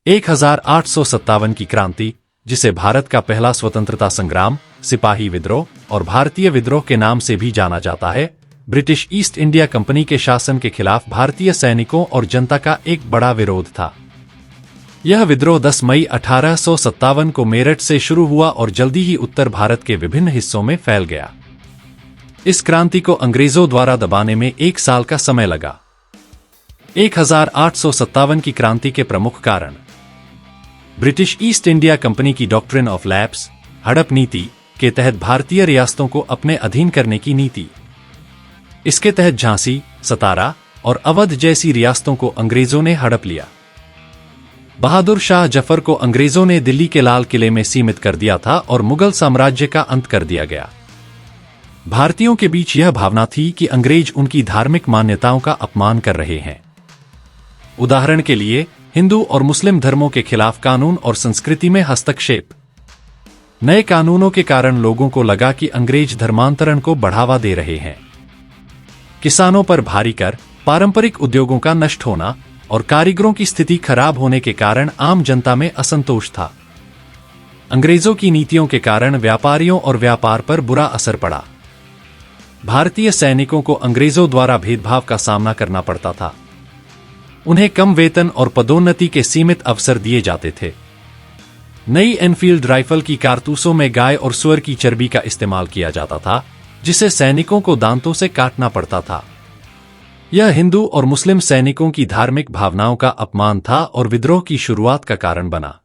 1857 की क्रांति, जिसे भारत का पहला स्वतंत्रता संग्राम, सिपाही विद्रोह और भारतीय विद्रोह के नाम से भी जाना जाता है, ब्रिटिश ईस्ट इंडिया कंपनी के शासन के खिलाफ भारतीय सैनिकों और जनता का एक बड़ा विरोध था। यह विद्रोह 10 मई 1857 को मेरठ से शुरू हुआ और जल्दी ही उत्तर भारत के विभिन्न हिस्सों में फैल गया। इस क्रांति को अंग्रेजों द्वारा दबाने में 1 साल का समय लगा। 1857 की क्रांति के प्रमुख कारण: ब्रिटिश ईस्ट इंडिया कंपनी की डॉक्ट्रिन ऑफ लैप्स, हड़प नीति के तहत भारतीय रियासतों को अपने अधीन करने की नीति। इसके तहत झांसी, सतारा और अवध जैसी रियासतों को अंग्रेजों ने हड़प लिया। बहादुर शाह जफर को अंग्रेजों ने दिल्ली के लाल किले में सीमित कर दिया था और मुगल साम्राज्य का अंत कर दिया गया। भारतीयों के बीच यह भावना थी कि अंग्रेज उनकी धार्मिक मान्यताओं का अपमान कर रहे हैं। उदाहरण के लिए, हिंदू और मुस्लिम धर्मों के खिलाफ कानून और संस्कृति में हस्तक्षेप। नए कानूनों के कारण लोगों को लगा कि अंग्रेज धर्मांतरण को बढ़ावा दे रहे हैं। किसानों पर भारी कर, पारंपरिक उद्योगों का नष्ट होना और कारीगरों की स्थिति खराब होने के कारण आम जनता में असंतोष था। अंग्रेजों की नीतियों के कारण व्यापारियों और व्यापार पर बुरा असर पड़ा। भारतीय सैनिकों को अंग्रेजों द्वारा भेदभाव का सामना करना पड़ता था। उन्हें कम वेतन और पदोन्नति के सीमित अवसर दिए जाते थे। नई एनफील्ड राइफल की कारतूसों में गाय और सूअर की चर्बी का इस्तेमाल किया जाता था, जिसे सैनिकों को दांतों से काटना पड़ता था। यह हिंदू और मुस्लिम सैनिकों की धार्मिक भावनाओं का अपमान था और विद्रोह की शुरुआत का कारण बना।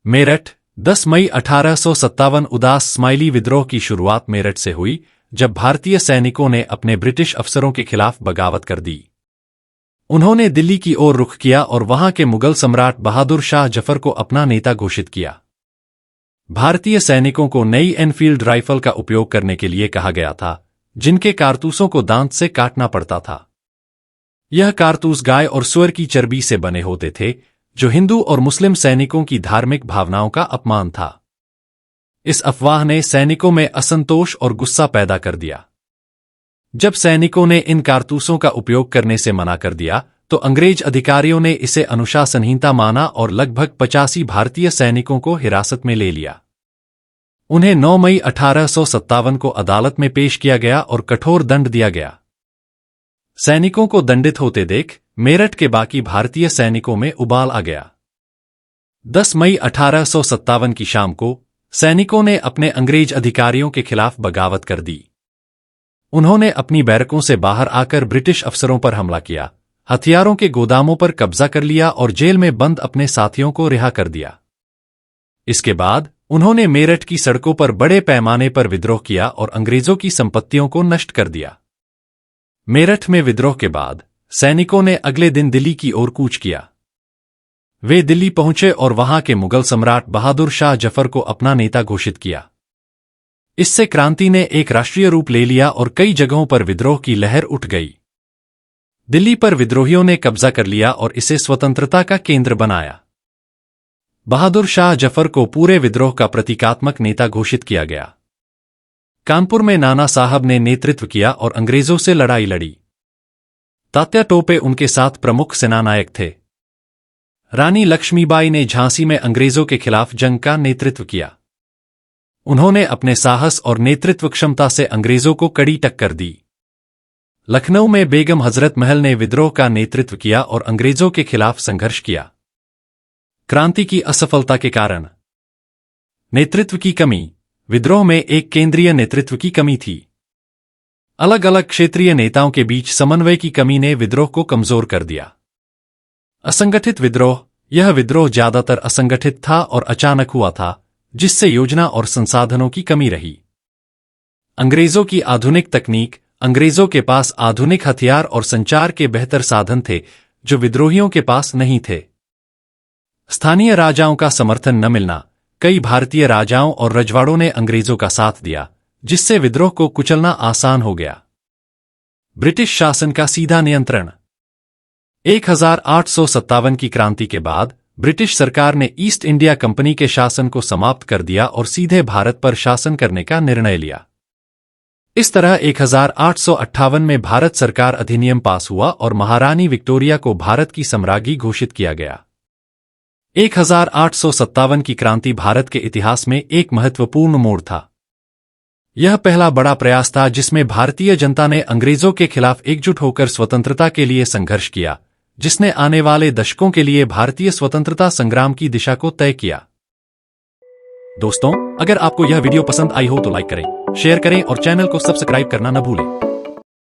मेरठ, 10 मई 1857 उदास स्माइली विद्रोह की शुरुआत मेरठ से हुई, जब भारतीय सैनिकों ने अपने ब्रिटिश अफसरों के खिलाफ बगावत कर दी। उन्होंने दिल्ली की ओर रुख किया और वहां के मुगल सम्राट बहादुर शाह जफर को अपना नेता घोषित किया। भारतीय सैनिकों को नई एनफील्ड राइफल का उपयोग करने के लिए कहा गया था, जिनके कारतूसों को दांत से काटना पड़ता था। यह कारतूस गाय और सूअर की चर्बी से बने होते थे, जो हिंदू और मुस्लिम सैनिकों की धार्मिक भावनाओं का अपमान था। इस अफवाह ने सैनिकों में असंतोष और गुस्सा पैदा कर दिया। जब सैनिकों ने इन कारतूसों का उपयोग करने से मना कर दिया, तो अंग्रेज अधिकारियों ने इसे अनुशासनहीनता माना और लगभग 85 भारतीय सैनिकों को हिरासत में ले लिया। उन्हें 9 मई 1857 को अदालत में पेश किया गया और कठोर दंड दिया गया। सैनिकों को दंडित होते देख मेरठ के बाकी भारतीय सैनिकों में उबाल आ गया। 10 मई 1857 की शाम को सैनिकों ने अपने अंग्रेज अधिकारियों के खिलाफ बगावत कर दी। उन्होंने अपनी बैरकों से बाहर आकर ब्रिटिश अफसरों पर हमला किया, हथियारों के गोदामों पर कब्जा कर लिया और जेल में बंद अपने साथियों को रिहा कर दिया। इसके बाद उन्होंने मेरठ की सड़कों पर बड़े पैमाने पर विद्रोह किया और अंग्रेजों की संपत्तियों को नष्ट कर दिया। मेरठ में विद्रोह के बाद सैनिकों ने अगले दिन दिल्ली की ओर कूच किया। वे दिल्ली पहुंचे और वहां के मुगल सम्राट बहादुर शाह जफर को अपना नेता घोषित किया। इससे क्रांति ने एक राष्ट्रीय रूप ले लिया और कई जगहों पर विद्रोह की लहर उठ गई। दिल्ली पर विद्रोहियों ने कब्जा कर लिया और इसे स्वतंत्रता का केंद्र बनाया। बहादुर शाह जफर को पूरे विद्रोह का प्रतीकात्मक नेता घोषित किया गया। कानपुर में नाना साहब ने नेतृत्व किया और अंग्रेजों से लड़ाई लड़ी। तात्या टोपे उनके साथ प्रमुख सेनानायक थे। रानी लक्ष्मीबाई ने झांसी में अंग्रेजों के खिलाफ जंग का नेतृत्व किया। उन्होंने अपने साहस और नेतृत्व क्षमता से अंग्रेजों को कड़ी टक्कर दी। लखनऊ में बेगम हजरत महल ने विद्रोह का नेतृत्व किया और अंग्रेजों के खिलाफ संघर्ष किया। क्रांति की असफलता के कारण: नेतृत्व की कमी। विद्रोह में एक केंद्रीय नेतृत्व की कमी थी। अलग अलग क्षेत्रीय नेताओं के बीच समन्वय की कमी ने विद्रोह को कमजोर कर दिया। असंगठित विद्रोह। यह विद्रोह ज्यादातर असंगठित था और अचानक हुआ था, जिससे योजना और संसाधनों की कमी रही। अंग्रेजों की आधुनिक तकनीक। अंग्रेजों के पास आधुनिक हथियार और संचार के बेहतर साधन थे, जो विद्रोहियों के पास नहीं थे। स्थानीय राजाओं का समर्थन न मिलना। कई भारतीय राजाओं और रजवाड़ों ने अंग्रेजों का साथ दिया, जिससे विद्रोह को कुचलना आसान हो गया। ब्रिटिश शासन का सीधा नियंत्रण। 1857 की क्रांति के बाद ब्रिटिश सरकार ने ईस्ट इंडिया कंपनी के शासन को समाप्त कर दिया और सीधे भारत पर शासन करने का निर्णय लिया। इस तरह 1858 में भारत सरकार अधिनियम पास हुआ और महारानी विक्टोरिया को भारत की सम्राज्ञी घोषित किया गया। 1857 की क्रांति भारत के इतिहास में एक महत्वपूर्ण मोड़ था। यह पहला बड़ा प्रयास था जिसमें भारतीय जनता ने अंग्रेजों के खिलाफ एकजुट होकर स्वतंत्रता के लिए संघर्ष किया, जिसने आने वाले दशकों के लिए भारतीय स्वतंत्रता संग्राम की दिशा को तय किया। दोस्तों, अगर आपको यह वीडियो पसंद आई हो तो लाइक करें, शेयर करें और चैनल को सब्सक्राइब करना न भूलें।